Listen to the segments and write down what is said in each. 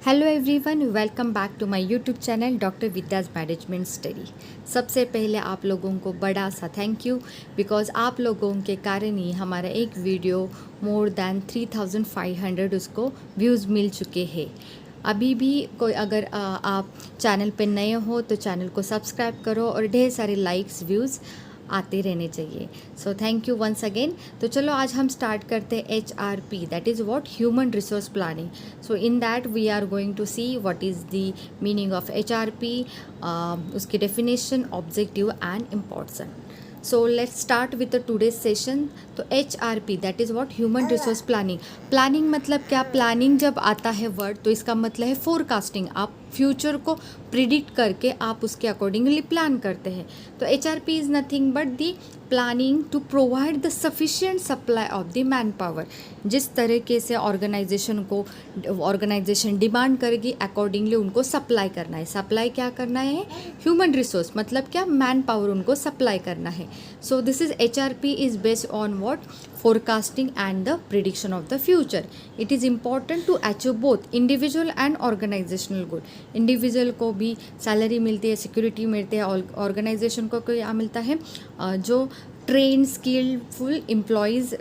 Hello everyone, welcome back to my YouTube channel doctor Vidya's management study. सबसे पहले आप लोगों को बड़ा सा थैंक यू, बिकॉज आप लोगों के कारण ही हमारा एक वीडियो मोर दैन 3500 उसको व्यूज़ मिल चुके हैं। अभी भी कोई अगर आप चैनल पे नए हो तो चैनल को सब्सक्राइब करो और ढेर सारे लाइक्स व्यूज़ आते रहने चाहिए। So thank you once again. तो चलो आज हम स्टार्ट करते हैं HRP, that is what human resource planning. So in that we are going to see what is the meaning of HRP, उसकी definition, objective and importance. So let's start with the today's session. तो HRP that is what human resource planning. Planning मतलब क्या? Planning जब आता है word तो इसका मतलब है फोरकास्टिंग। आप फ्यूचर को प्रिडिक्ट करके आप उसके अकॉर्डिंगली प्लान करते हैं। तो HRP is nothing but the planning to provide the sufficient supply of the man power. जिस तरीके से ऑर्गेनाइजेशन डिमांड करेगी अकॉर्डिंगली उनको सप्लाई करना है। सप्लाई क्या करना है? ह्यूमन रिसोर्स मतलब क्या? मैन पावर उनको सप्लाई करना है। So this is HRP is based on what? forecasting and the prediction of the future. It is important to achieve both individual and organizational goal. Individual को भी salary मिलती है, security मिलती है, organisation को क्या मिलता है? जो ट्रेन स्किलफुल एम्प्लॉयज़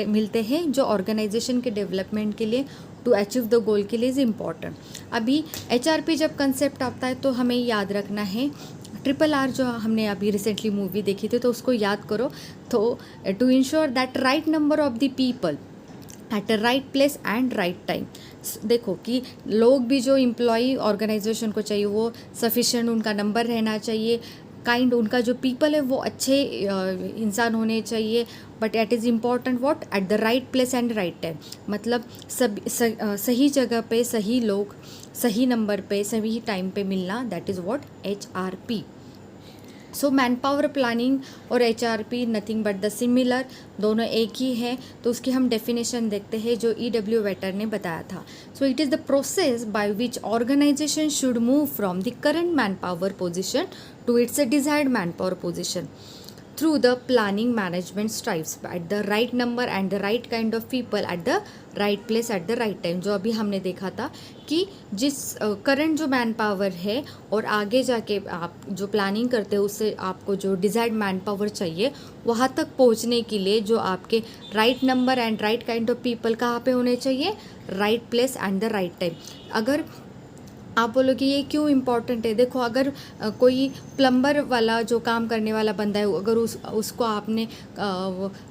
मिलते हैं जो ऑर्गेनाइजेशन के डेवलपमेंट के लिए टू अचीव द गोल के लिए इज़ इम्पॉर्टेंट। अभी HRP जब कंसेप्ट आता है तो हमें याद रखना है RRR जो हमने अभी रिसेंटली मूवी देखी थी तो उसको याद करो। तो to ensure that right number of the people at a right place and right time. देखो कि लोग भी जो एम्प्लॉय ऑर्गेनाइजेशन को चाहिए वो सफिशिएंट उनका नंबर रहना चाहिए, काइंड उनका जो पीपल है वो अच्छे इंसान होने चाहिए, but it is important what? Eight the right place and right time. मतलब सही जगह पे सही लोग सही नंबर पे सही टाइम पे मिलना, that is what? HRP। So man power planning और HRP nothing but the similar, दोनों एक ही है। तो उसकी हम डेफिनेशन देखते हैं जो EW वेटर ने बताया था। So it is the process by which organisation should move from the current manpower position to its desired manpower position through the planning management strives at the right number and the right kind of people at the right place at the right time। जो अभी हमने देखा था कि जिस current जो man power है और आगे जाके आप जो प्लानिंग करते हो उससे आपको जो डिज़ायर्ड मैन पावर चाहिए वहाँ तक पहुँचने के लिए जो आपके right number and right kind of people कहाँ पे होने चाहिए? Right place and the right time. अगर आप बोलोगे ये क्यों इम्पॉर्टेंट है? देखो अगर कोई प्लम्बर वाला जो काम करने वाला बंदा है अगर उसको आपने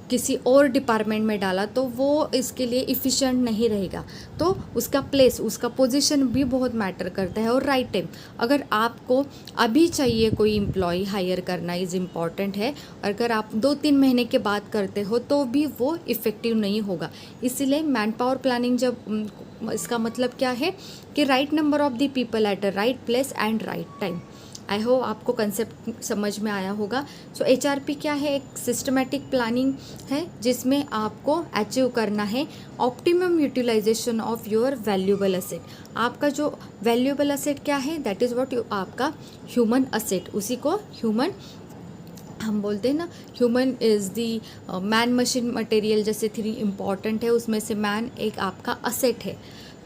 किसी और डिपार्टमेंट में डाला तो वो इसके लिए इफ़िशिएंट नहीं रहेगा। तो उसका प्लेस, उसका पोजीशन भी बहुत मैटर करता है। और राइट टाइम, अगर आपको अभी चाहिए कोई एम्प्लॉय हायर करना इज़ इम्पॉर्टेंट है, अगर आप 2-3 महीने के बाद करते हो तो भी वो इफ़ेक्टिव नहीं होगा। इसीलिए मैन पावर प्लानिंग जब इसका मतलब क्या है कि right number of the people at a right place and right time. I hope आपको कंसेप्ट समझ में आया होगा। सो HRP क्या है? एक सिस्टमेटिक प्लानिंग है जिसमें आपको अचीव करना है optimum utilisation of your valuable asset. आपका जो वैल्यूएबल असेट क्या है? That is what? आपका ह्यूमन असेट। उसी को ह्यूमन हम बोलते हैं ना, human is the man machine material जैसे 3 इम्पॉर्टेंट है, उसमें से मैन एक आपका असेट है।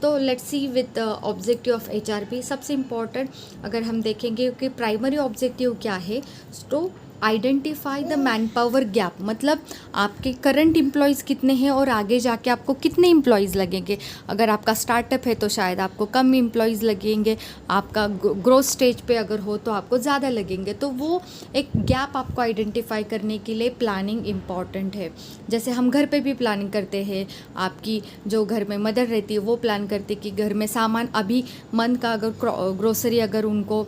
तो let's see with objective of HRP। सबसे इम्पॉर्टेंट अगर हम देखेंगे कि प्राइमरी ऑब्जेक्टिव क्या है, तो identify the man power gap. मतलब आपके करंट एम्प्लॉयज़ कितने हैं और आगे जाके आपको कितने एम्प्लॉयज़ लगेंगे। अगर आपका स्टार्टअप है तो शायद आपको कम एम्प्लॉयज़ लगेंगे, आपका ग्रोथ स्टेज पे अगर हो तो आपको ज़्यादा लगेंगे। तो वो एक गैप आपको आइडेंटिफाई करने के लिए प्लानिंग इम्पॉर्टेंट है। जैसे हम घर पे भी प्लानिंग करते हैं, आपकी जो घर में मदर रहती है वो प्लान करती है कि घर में सामान अभी मंथ का अगर ग्रोसरी अगर उनको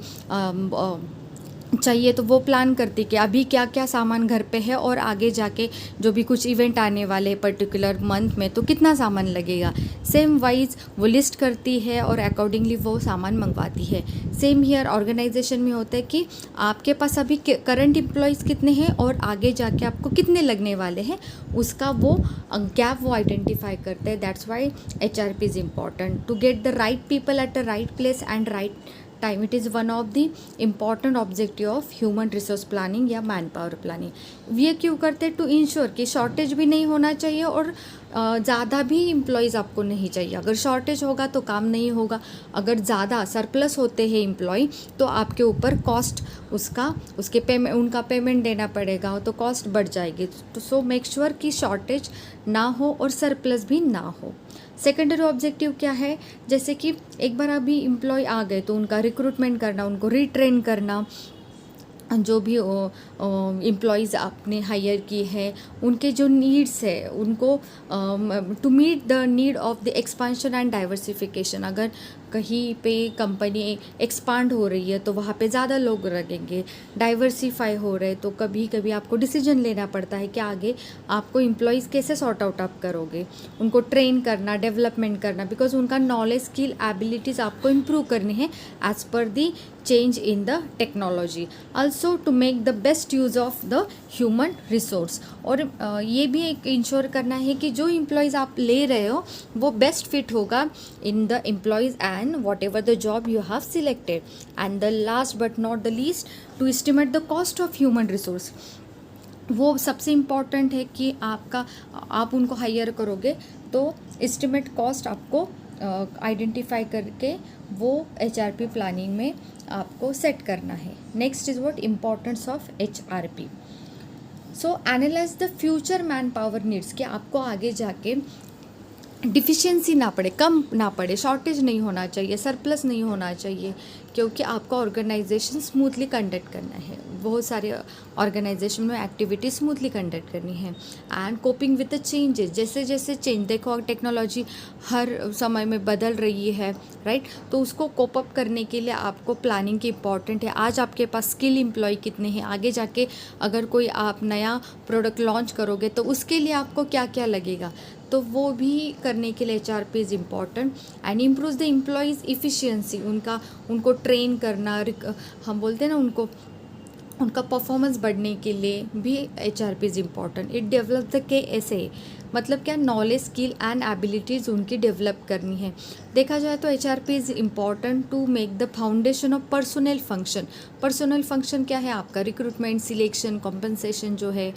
चाहिए तो वो प्लान करती कि अभी क्या क्या सामान घर पे है और आगे जाके जो भी कुछ इवेंट आने वाले पर्टिकुलर मंथ में तो कितना सामान लगेगा। सेम वाइज वो लिस्ट करती है और अकॉर्डिंगली वो सामान मंगवाती है। सेम हियर ऑर्गेनाइजेशन में होता है कि आपके पास अभी करंट एम्प्लॉयज़ कितने हैं और आगे जाके आपको कितने लगने वाले हैं, उसका वो गैप वो आइडेंटिफाई करते हैं। That's why HRP is important to get the right people at the right place and right time. It is one of the important objective of human resource planning या मैन पावर प्लानिंग। ये क्यों करते हैं? To ensure कि shortage भी नहीं होना चाहिए और ज़्यादा भी एम्प्लॉयज़ आपको नहीं चाहिए। अगर शॉर्टेज होगा तो काम नहीं होगा, अगर ज़्यादा सरप्लस होते हैं एम्प्लॉय तो आपके ऊपर कॉस्ट उसके उनका पेमेंट देना पड़ेगा, तो कॉस्ट बढ़ जाएगी। तो सो मेक श्योर कि शॉर्टेज ना हो और सरप्लस भी ना हो। सेकेंडरी ऑब्जेक्टिव क्या है, जैसे कि एक बार अभी एम्प्लॉय आ गए तो उनका रिक्रूटमेंट करना, उनको रिट्रेन करना, जो भी एम्प्लॉयज़ आपने हायर की है उनके जो नीड्स है उनको to meet the need of the expansion and diversification. अगर कहीं पे कंपनी एक्सपांड हो रही है तो वहाँ पे ज़्यादा लोग लगेंगे, डाइवर्सिफाई हो रहे तो कभी कभी आपको डिसीजन लेना पड़ता है कि आगे आपको एम्प्लॉयज़ कैसे सॉर्ट आउट आप करोगे, उनको ट्रेन करना, डेवलपमेंट करना, बिकॉज उनका नॉलेज, स्किल, एबिलिटीज़ आपको इम्प्रूव करनी है as per the change in the technology, also to make the best use of the human resource। और ये भी एक इंश्योर करना है कि जो एम्प्लॉयज़ आप ले रहे हो वो बेस्ट फिट होगा in the employees and whatever the job you have selected. And the last but not the least, to estimate the cost of human resource. वो सबसे इम्पॉर्टेंट है कि आप उनको हायर करोगे तो एस्टिमेट कॉस्ट आपको आइडेंटिफाई करके वो HRP प्लानिंग में आपको सेट करना है। Next is what importance of HRP। So analyse the future man power needs, कि आपको आगे जाके डिफिशिएंसी ना पड़े, कम ना पड़े, शॉर्टेज नहीं होना चाहिए, सरप्लस नहीं होना चाहिए, क्योंकि आपको ऑर्गेनाइजेशन स्मूथली कंडक्ट करना है, बहुत सारे ऑर्गेनाइजेशन में एक्टिविटी स्मूथली कंडक्ट करनी है। And coping with the changes, जैसे जैसे चेंज, देखो टेक्नोलॉजी हर समय में बदल रही है, राइट, तो उसको कोप अप करने के लिए आपको प्लानिंग की इम्पॉर्टेंट है। आज आपके पास स्किल एम्प्लॉय कितने हैं, आगे जाके अगर कोई आप नया प्रोडक्ट लॉन्च करोगे तो उसके लिए आपको क्या क्या लगेगा, तो वो भी करने के लिए HRP is important. And improve the employees efficiency, उनको ट्रेन करना, हम बोलते हैं ना, उनका परफॉर्मेंस बढ़ने के लिए भी HRP is important. It develop the KSA, मतलब क्या, नॉलेज, स्किल एंड एबिलिटीज़ उनकी डेवलप करनी है। देखा जाए तो HRP is important to make the foundation of personal function. Personal function क्या है आपका, रिक्रूटमेंट, सिलेक्शन, कॉम्पनसेशन जो है,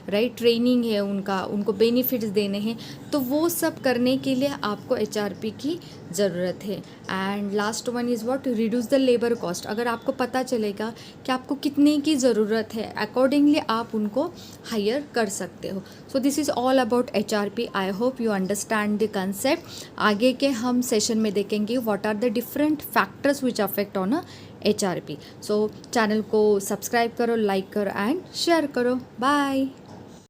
राइट, ट्रेनिंग है, उनको बेनिफिट्स देने हैं, तो वो सब करने के लिए आपको HRP की ज़रूरत है। And last one is what, reduce the labour cost. अगर आपको पता चलेगा कि आपको कितने की ज़रूरत है, अकॉर्डिंगली आप उनको हायर कर सकते हो। So this is all about HRP। I hope you understand the concept. आगे के हम सेशन में देखेंगे what are the different factors which affect on HRP। So channel को सब्सक्राइब करो, लाइक करो एंड शेयर करो। बाय।